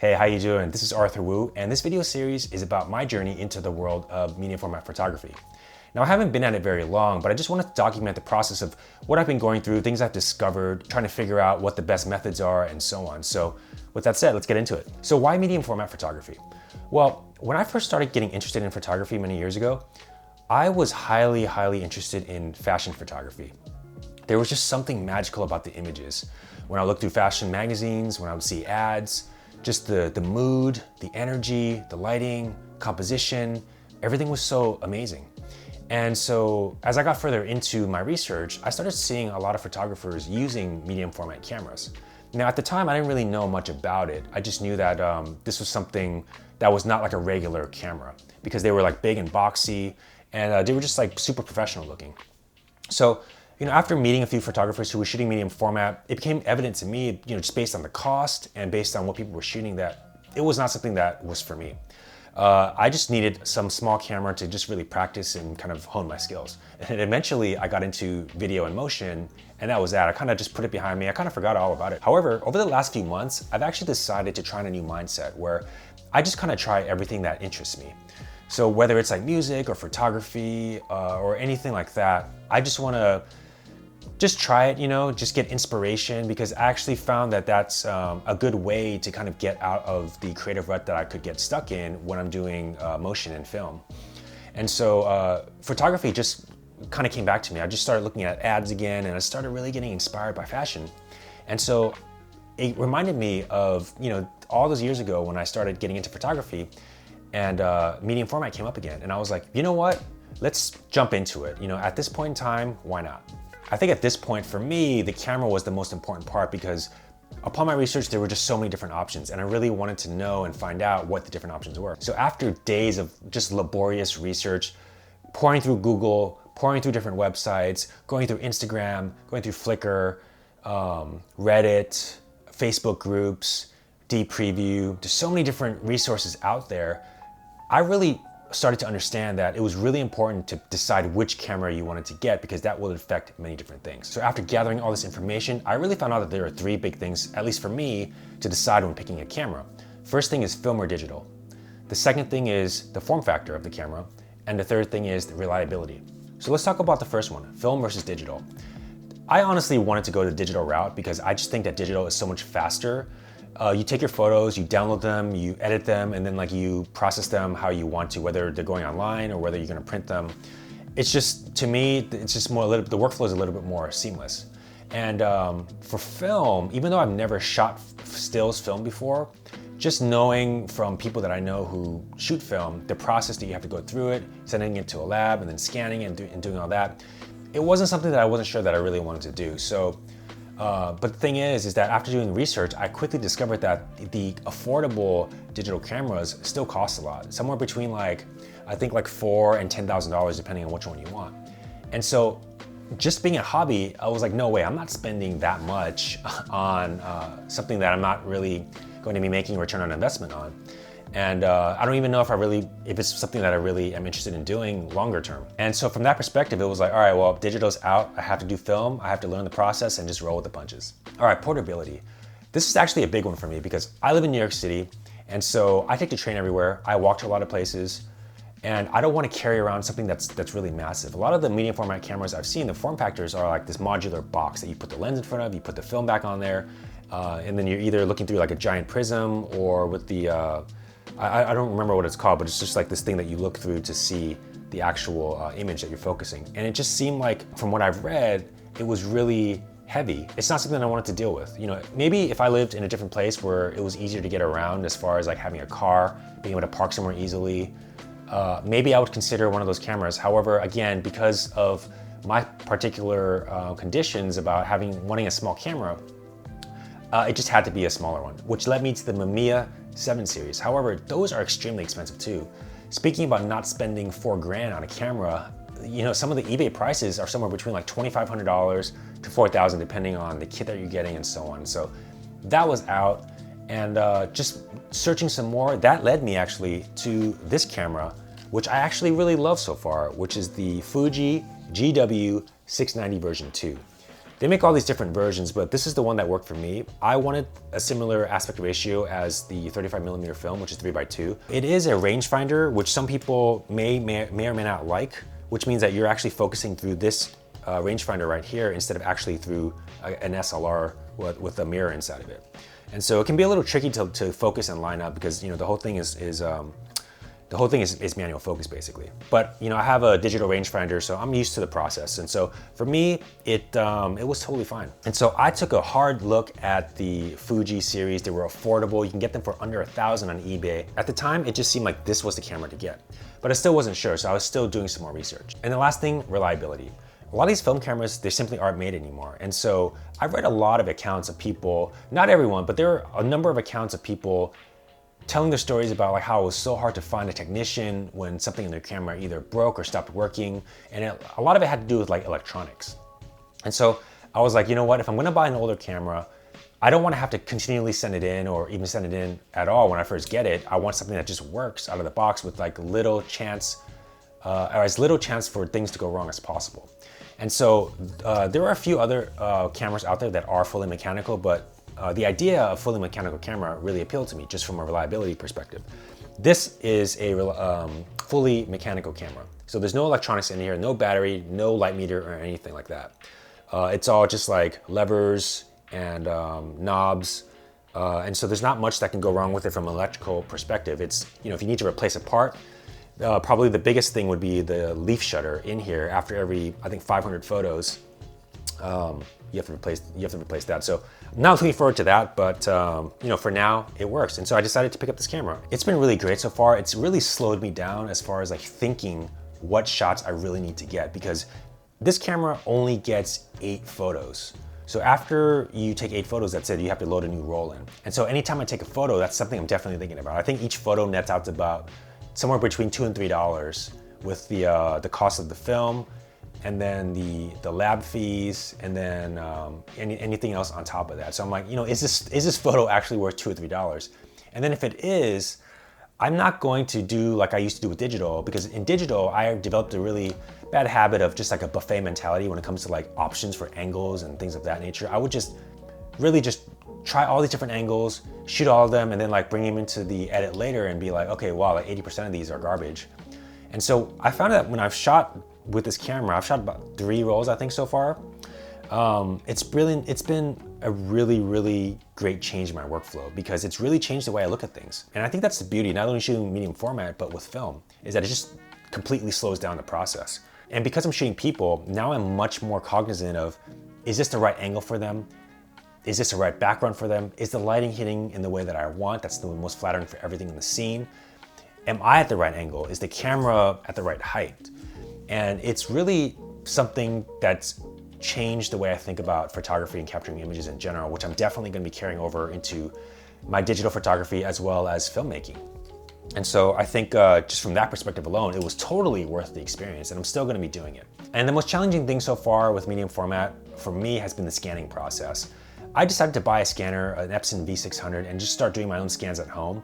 Hey, how you doing? This is Arthur Wu, and this video series is about my journey into the world of medium format photography. Now, I haven't been at it very long, but I just wanted to document the process of what I've been going through, things I've discovered, trying to figure out what the best methods are, and so on. So with that said, let's get into it. So why medium format photography? Well, when I first started getting interested in photography many years ago, I was highly interested in fashion photography. There was just something magical about the images. When I looked through fashion magazines, when I would see ads, just the mood, the energy, the lighting, composition, everything was so amazing. And so as I got further into my research, I started seeing a lot of photographers using medium format cameras. Now at the time, I didn't really know much about it. I just knew that this was something that was not like a regular camera because they were like big and boxy and they were just like super professional looking. So, after meeting a few photographers who were shooting medium format, it became evident to me, just based on the cost and based on what people were shooting, that it was not something that was for me. I just needed some small camera to just really practice and kind of hone my skills. And eventually I got into video and motion, and that was that. I kind of just put it behind me. I kind of forgot all about it. However, over the last few months, I've actually decided to try a new mindset where I just kind of try everything that interests me. So whether it's like music or photography or anything like that, I just want to just try it, just get inspiration, because I actually found that that's a good way to kind of get out of the creative rut that I could get stuck in when I'm doing motion and film. And so photography just kind of came back to me. I just started looking at ads again, and I started really getting inspired by fashion. And so it reminded me of, all those years ago when I started getting into photography, and medium format came up again. And I was like, you know what? Let's jump into it. At this point in time, why not? I think at this point, for me, the camera was the most important part because upon my research, there were just so many different options, and I really wanted to know and find out what the different options were. So after days of just laborious research, pouring through Google, pouring through different websites, going through Instagram, going through Flickr, Reddit, Facebook groups, Deep Preview, there's so many different resources out there, I really started to understand that it was really important to decide which camera you wanted to get, because that will affect many different things. So after gathering all this information, I really found out that there are three big things, at least for me, to decide when picking a camera. First thing is film or digital. The second thing is the form factor of the camera. And the third thing is the reliability. So let's talk about the first one, film versus digital. I honestly wanted to go the digital route because I just think that digital is so much faster. You take your photos, you download them, you edit them, and then you process them how you want to, whether they're going online or whether you're gonna print them. It's just, to me, it's just more, the workflow is a little bit more seamless. And for film, even though I've never shot stills film before, just knowing from people that I know who shoot film, the process that you have to go through it, sending it to a lab and then scanning it and doing all that, it wasn't something that I wasn't sure that I really wanted to do. So. But the thing is that after doing research, I quickly discovered that the affordable digital cameras still cost a lot, somewhere between I think $4,000 and $10,000 depending on which one you want. And so just being a hobby, I was like, no way, I'm not spending that much on something that I'm not really going to be making a return on investment on. And I don't even know if it's something that I really am interested in doing longer term. And so from that perspective, it was like, all right, well, digital's out, I have to do film, I have to learn the process and just roll with the punches. All right, portability. This is actually a big one for me because I live in New York City, and so I take the train everywhere, I walk to a lot of places, and I don't want to carry around something that's really massive. A lot of the medium format cameras I've seen, the form factors are like this modular box that you put the lens in front of, you put the film back on there, and then you're either looking through like a giant prism or with the, I don't remember what it's called, but it's just like this thing that you look through to see the actual image that you're focusing. And it just seemed like, from what I've read, it was really heavy. It's not something I wanted to deal with. Maybe if I lived in a different place where it was easier to get around as far as having a car, being able to park somewhere easily, maybe I would consider one of those cameras. However, again, because of my particular conditions about wanting a small camera, it just had to be a smaller one, which led me to the Mamiya 7 series. However, those are extremely expensive too. Speaking about not spending $4,000 on a camera, some of the eBay prices are somewhere between $2,500 to $4,000 depending on the kit that you're getting and so on. So that was out, and just searching some more, that led me actually to this camera, which I actually really love so far, which is the Fuji GW690 version 2. They make all these different versions, but this is the one that worked for me. I wanted a similar aspect ratio as the 35mm film, which is 3x2. It is a rangefinder, which some people may or may not like, which means that you're actually focusing through this rangefinder right here instead of actually through an SLR with a mirror inside of it. And so it can be a little tricky to focus and line up because, you know, the whole thing is manual focus basically. But, you know, I have a digital rangefinder, so I'm used to the process. And so for me, it was totally fine. And so I took a hard look at the Fuji series. They were affordable. You can get them for under $1,000 on eBay. At the time, it just seemed like this was the camera to get, but I still wasn't sure. So I was still doing some more research. And the last thing, reliability. A lot of these film cameras, they simply aren't made anymore. And so I've read a lot of accounts of people, not everyone, but there are a number of accounts of people telling their stories about like how it was so hard to find a technician when something in their camera either broke or stopped working. And a lot of it had to do with like electronics. And so I was like, you know what, if I'm gonna buy an older camera, I don't wanna have to continually send it in or even send it in at all when I first get it. I want something that just works out of the box with like little chance, or as little chance for things to go wrong as possible. And so there are a few other cameras out there that are fully mechanical, but the idea of fully mechanical camera really appealed to me just from a reliability perspective. This is a fully mechanical camera. So there's no electronics in here, no battery, no light meter or anything like that. It's all just like levers and knobs. And so there's not much that can go wrong with it from an electrical perspective. It's, you know, if you need to replace a part, probably the biggest thing would be the leaf shutter in here. After every, I think 500 photos, you have to replace that. So I'm not looking forward to that, but you know, for now it works. And so I decided to pick up this camera. It's been really great so far. It's really slowed me down as far as like thinking what shots I really need to get, because this camera only gets 8 photos. So after you take 8 photos, that's it, you have to load a new roll in. And so anytime I take a photo, that's something I'm definitely thinking about. I think each photo nets out to about somewhere between $2 and $3 with the cost of the film, and then the lab fees, and then anything else on top of that. So I'm like, you know, is this photo actually worth $2 or $3? And then if it is, I'm not going to do like I used to do with digital, because in digital, I developed a really bad habit of just like a buffet mentality when it comes to like options for angles and things of that nature. I would just really just try all these different angles, shoot all of them, and then like bring them into the edit later and be like, okay, wow, like 80% of these are garbage. And so I found that when I've shot with this camera, I've shot about 3 rolls, I think, so far. It's been a really, really great change in my workflow, because it's really changed the way I look at things. And I think that's the beauty, not only shooting medium format, but with film, is that it just completely slows down the process. And because I'm shooting people, now I'm much more cognizant of, is this the right angle for them? Is this the right background for them? Is the lighting hitting in the way that I want? That's the most flattering for everything in the scene. Am I at the right angle? Is the camera at the right height? And it's really something that's changed the way I think about photography and capturing images in general, which I'm definitely going to be carrying over into my digital photography as well as filmmaking. And so I think just from that perspective alone, it was totally worth the experience, and I'm still going to be doing it. And the most challenging thing so far with medium format for me has been the scanning process. I decided to buy a scanner, an Epson V600, and just start doing my own scans at home.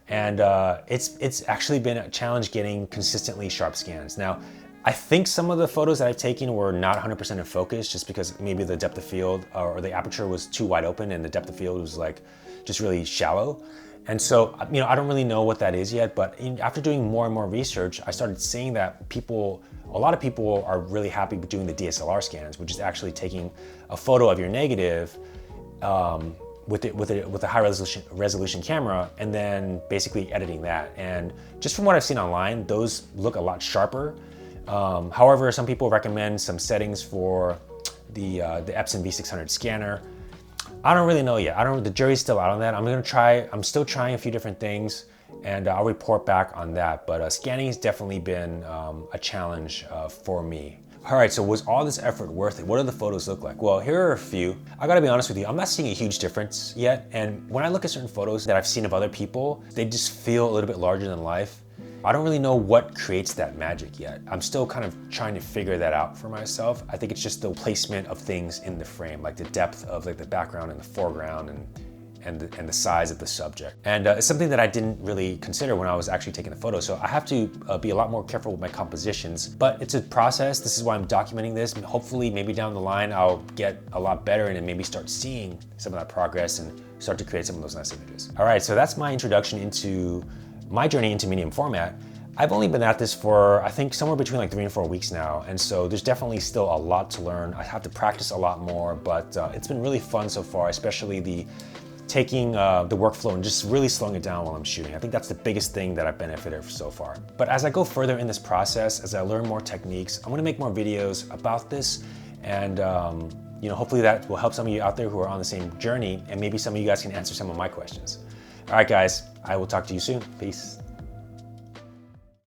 And it's actually been a challenge getting consistently sharp scans. Now, I think some of the photos that I've taken were not 100% in focus, just because maybe the depth of field or the aperture was too wide open and the depth of field was like just really shallow. And so, you know, I don't really know what that is yet, but after doing more and more research, I started seeing that a lot of people are really happy with doing the DSLR scans, which is actually taking a photo of your negative with a high resolution camera, and then basically editing that. And just from what I've seen online, those look a lot sharper. However, some people recommend some settings for the Epson V600 scanner. I don't really know yet. The jury's still out on that. I'm still trying a few different things, and I'll report back on that. But scanning has definitely been a challenge for me. All right, so was all this effort worth it? What do the photos look like? Well, here are a few. I gotta be honest with you, I'm not seeing a huge difference yet. And when I look at certain photos that I've seen of other people, they just feel a little bit larger than life. I don't really know what creates that magic yet. I'm still kind of trying to figure that out for myself. I think it's just the placement of things in the frame, like the depth of like the background and the foreground, and the size of the subject. And it's something that I didn't really consider when I was actually taking the photo. So I have to be a lot more careful with my compositions, but it's a process. This is why I'm documenting this. Hopefully maybe down the line, I'll get a lot better and then maybe start seeing some of that progress and start to create some of those nice images. All right, so that's my introduction into my journey into medium format. I've only been at this for, I think, somewhere between like 3 and 4 weeks now. And so there's definitely still a lot to learn. I have to practice a lot more, but it's been really fun so far, especially the taking the workflow and just really slowing it down while I'm shooting. I think that's the biggest thing that I've benefited from so far. But as I go further in this process, as I learn more techniques, I'm gonna make more videos about this. And hopefully that will help some of you out there who are on the same journey, and maybe some of you guys can answer some of my questions. All right, guys, I will talk to you soon. Peace.